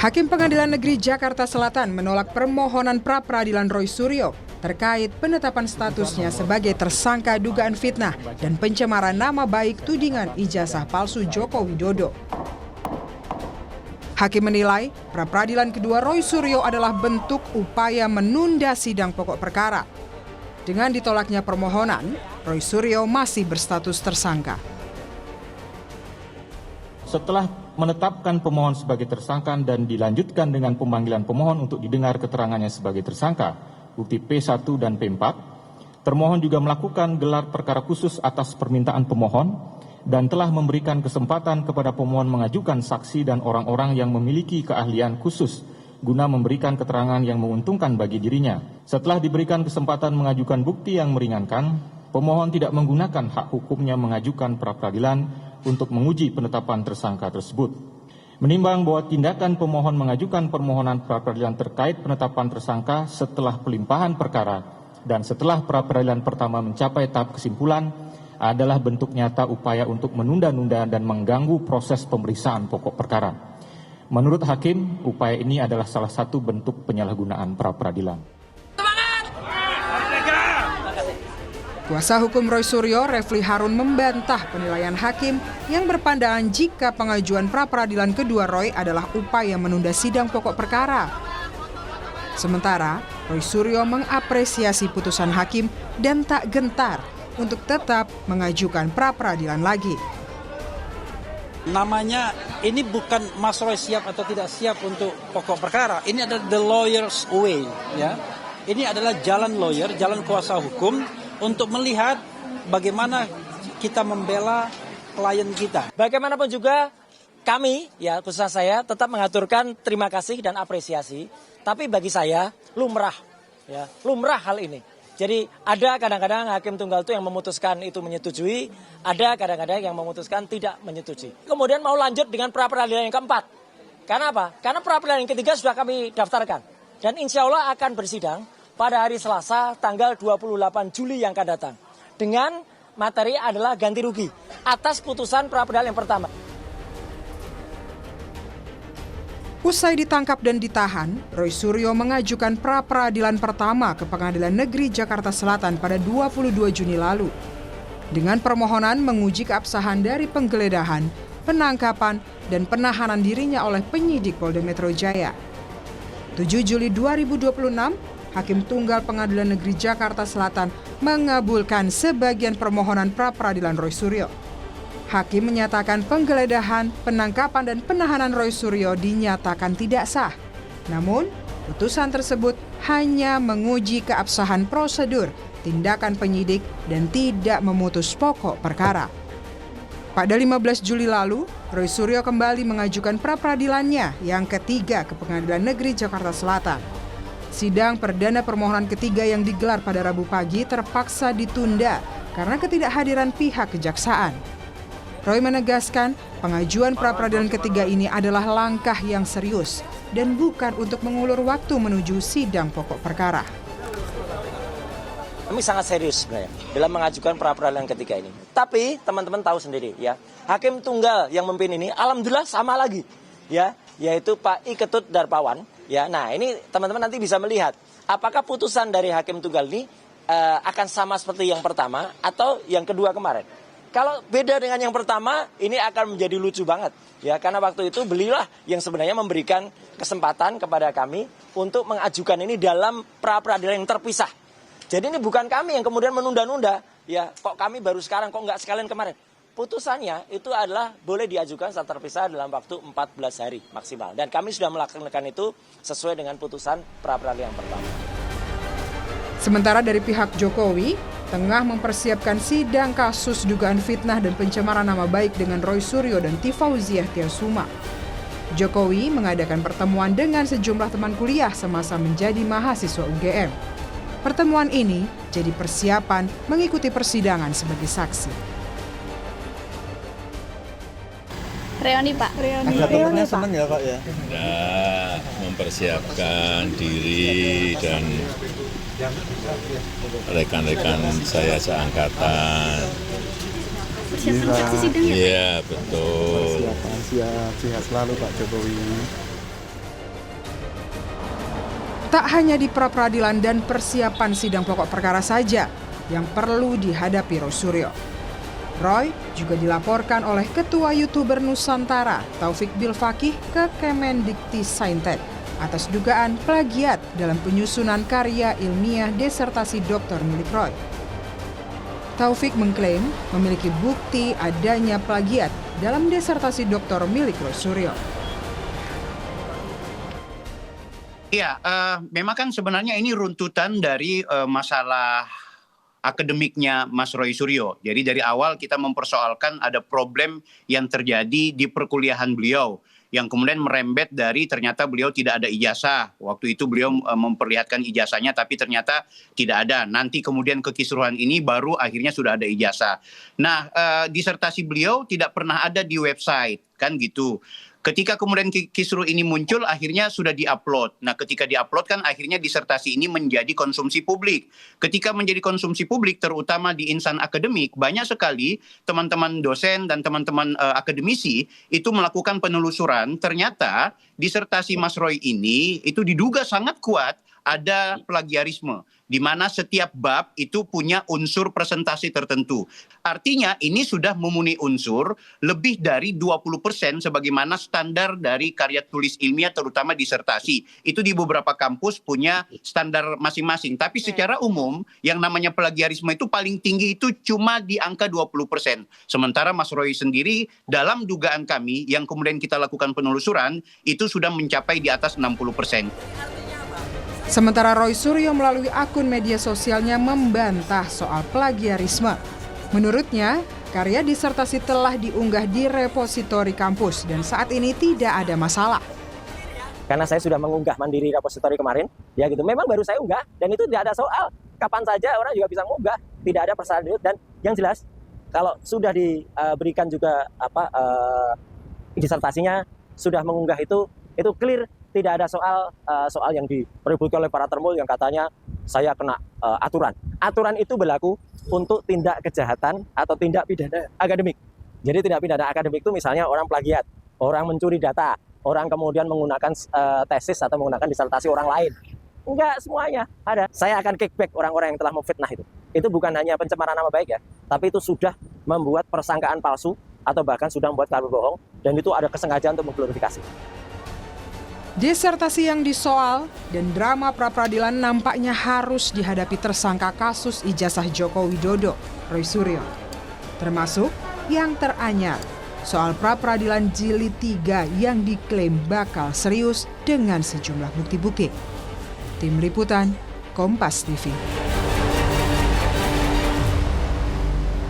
Hakim Pengadilan Negeri Jakarta Selatan menolak permohonan pra-peradilan Roy Suryo terkait penetapan statusnya sebagai tersangka dugaan fitnah dan pencemaran nama baik tudingan ijazah palsu Joko Widodo. Hakim menilai pra-peradilan kedua Roy Suryo adalah bentuk upaya menunda sidang pokok perkara. Dengan ditolaknya permohonan, Roy Suryo masih berstatus tersangka. Setelah menetapkan pemohon sebagai tersangka dan dilanjutkan dengan pemanggilan pemohon untuk didengar keterangannya sebagai tersangka, bukti P1 dan P4, termohon juga melakukan gelar perkara khusus atas permintaan pemohon dan telah memberikan kesempatan kepada pemohon mengajukan saksi dan orang-orang yang memiliki keahlian khusus guna memberikan keterangan yang menguntungkan bagi dirinya. Setelah diberikan kesempatan mengajukan bukti yang meringankan, pemohon tidak menggunakan hak hukumnya mengajukan pra-peradilan untuk menguji penetapan tersangka tersebut. Menimbang bahwa tindakan pemohon mengajukan permohonan pra-peradilan terkait penetapan tersangka setelah pelimpahan perkara dan setelah pra-peradilan pertama mencapai tahap kesimpulan adalah bentuk nyata upaya untuk menunda-nunda dan mengganggu proses pemeriksaan pokok perkara. Menurut Hakim, upaya ini adalah salah satu bentuk penyalahgunaan pra-peradilan. Kuasa hukum Roy Suryo, Refli Harun, membantah penilaian hakim yang berpandangan jika pengajuan pra-peradilan kedua Roy adalah upaya menunda sidang pokok perkara. Sementara, Roy Suryo mengapresiasi putusan hakim dan tak gentar untuk tetap mengajukan pra-peradilan lagi. Namanya ini bukan Mas Roy siap atau tidak siap untuk pokok perkara. Ini adalah the lawyer's way, ya. Ini adalah jalan lawyer, jalan kuasa hukum untuk melihat bagaimana kita membela klien kita. Bagaimanapun juga kami, ya khususnya saya, tetap mengaturkan terima kasih dan apresiasi. Tapi bagi saya lumrah hal ini. Jadi ada kadang-kadang hakim tunggal itu yang memutuskan itu menyetujui, ada kadang-kadang yang memutuskan tidak menyetujui. Kemudian mau lanjut dengan pra-peradilan yang keempat. Karena apa? Karena pra-peradilan yang ketiga sudah kami daftarkan. Dan insya Allah akan bersidang pada hari Selasa tanggal 28 Juli yang akan datang. Dengan materi adalah ganti rugi atas putusan pra-peradilan yang pertama. Usai ditangkap dan ditahan, Roy Suryo mengajukan pra-peradilan pertama ke Pengadilan Negeri Jakarta Selatan pada 22 Juni lalu. Dengan permohonan menguji keabsahan dari penggeledahan, penangkapan, dan penahanan dirinya oleh penyidik Polda Metro Jaya. 7 Juli 2026, Hakim Tunggal Pengadilan Negeri Jakarta Selatan mengabulkan sebagian permohonan pra-peradilan Roy Suryo. Hakim menyatakan penggeledahan, penangkapan, dan penahanan Roy Suryo dinyatakan tidak sah. Namun, putusan tersebut hanya menguji keabsahan prosedur, tindakan penyidik, dan tidak memutus pokok perkara. Pada 15 Juli lalu, Roy Suryo kembali mengajukan pra-peradilannya yang ketiga ke Pengadilan Negeri Jakarta Selatan. Sidang perdana permohonan ketiga yang digelar pada Rabu pagi terpaksa ditunda karena ketidakhadiran pihak kejaksaan. Roy menegaskan pengajuan pra-peradilan ketiga ini adalah langkah yang serius dan bukan untuk mengulur waktu menuju sidang pokok perkara. Kami sangat serius sebenarnya dalam mengajukan pra-peradilan ketiga ini. Tapi teman-teman tahu sendiri ya, Hakim Tunggal yang memimpin ini alhamdulillah sama lagi ya, yaitu Pak I Ketut Darpawan. Ya, nah ini teman-teman nanti bisa melihat apakah putusan dari Hakim Tunggal ini akan sama seperti yang pertama atau yang kedua kemarin. Kalau beda dengan yang pertama, ini akan menjadi lucu banget. Ya, karena waktu itu belilah yang sebenarnya memberikan kesempatan kepada kami untuk mengajukan ini dalam pra-peradilan yang terpisah. Jadi ini bukan kami yang kemudian menunda-nunda. Ya, kok kami baru sekarang, kok nggak sekalian kemarin. Putusannya itu adalah boleh diajukan secara terpisah dalam waktu 14 hari maksimal. Dan kami sudah melaksanakan itu sesuai dengan putusan pra-peradilan yang pertama. Sementara dari pihak Jokowi, tengah mempersiapkan sidang kasus dugaan fitnah dan pencemaran nama baik dengan Roy Suryo dan Tifauziah Tiasuma. Jokowi mengadakan pertemuan dengan sejumlah teman kuliah semasa menjadi mahasiswa UGM. Pertemuan ini jadi persiapan mengikuti persidangan sebagai saksi. Reoni Pak. Reoni senang ya Pak ya? Ya, mempersiapkan diri dan rekan-rekan saya seangkatan. Persiapan saksi sidang ya? Iya, betul. Siap, sehat selalu Pak Jokowi. Tak hanya di pra-peradilan dan persiapan sidang pokok perkara saja yang perlu dihadapi Roy Suryo. Roy juga dilaporkan oleh Ketua YouTuber Nusantara Taufik Bilfakih ke Kemendikti-Saintek atas dugaan plagiat dalam penyusunan karya ilmiah disertasi doktor milik Roy. Taufik mengklaim memiliki bukti adanya plagiat dalam disertasi doktor milik Roy Suryo. Iya, memang kan sebenarnya ini runtutan dari masalah akademiknya Mas Roy Suryo. Jadi dari awal kita mempersoalkan ada problem yang terjadi di perkuliahan beliau, yang kemudian merembet dari ternyata beliau tidak ada ijazah. Waktu itu beliau memperlihatkan ijazahnya tapi ternyata tidak ada. Nanti kemudian kekisruhan ini baru akhirnya sudah ada ijazah. Nah, disertasi beliau tidak pernah ada di website, kan gitu. Ketika kemudian kisruh ini muncul, akhirnya sudah diupload. Nah, ketika diupload kan akhirnya disertasi ini menjadi konsumsi publik. Ketika menjadi konsumsi publik, terutama di insan akademik, banyak sekali teman-teman dosen dan teman-teman akademisi itu melakukan penelusuran. Ternyata disertasi Mas Roy ini itu diduga sangat kuat ada plagiarisme, di mana setiap bab itu punya unsur presentasi tertentu. Artinya ini sudah memenuhi unsur lebih dari 20% sebagaimana standar dari karya tulis ilmiah terutama disertasi. Itu di beberapa kampus punya standar masing-masing. Tapi secara umum yang namanya plagiarisme itu paling tinggi itu cuma di angka 20%. Sementara Mas Roy sendiri dalam dugaan kami yang kemudian kita lakukan penelusuran itu sudah mencapai di atas 60%. Sementara Roy Suryo melalui akun media sosialnya membantah soal plagiarisme. Menurutnya, karya disertasi telah diunggah di repositori kampus dan saat ini tidak ada masalah. Karena saya sudah mengunggah mandiri repositori kemarin, ya gitu. Memang baru saya unggah dan itu tidak ada soal. Kapan saja orang juga bisa mengunggah, tidak ada persyaratan. Dan yang jelas, kalau sudah diberikan juga disertasinya, sudah mengunggah itu clear. Tidak ada soal yang diperebutkan oleh para termul yang katanya saya kena aturan. Aturan itu berlaku untuk tindak kejahatan atau tindak pidana akademik. Jadi tindak pidana akademik itu misalnya orang plagiat, orang mencuri data, orang kemudian menggunakan tesis atau menggunakan disertasi orang lain. Enggak semuanya ada. Saya akan kickback orang-orang yang telah memfitnah itu. Itu bukan hanya pencemaran nama baik ya, tapi itu sudah membuat persangkaan palsu atau bahkan sudah membuat kabar bohong dan itu ada kesengajaan untuk mengglorifikasi. Disertasi yang disoal dan drama pra-peradilan nampaknya harus dihadapi tersangka kasus ijazah Joko Widodo, Roy Suryo. Termasuk yang teranyar, soal pra-peradilan jilid 3 yang diklaim bakal serius dengan sejumlah bukti-bukti. Tim Liputan, Kompas TV.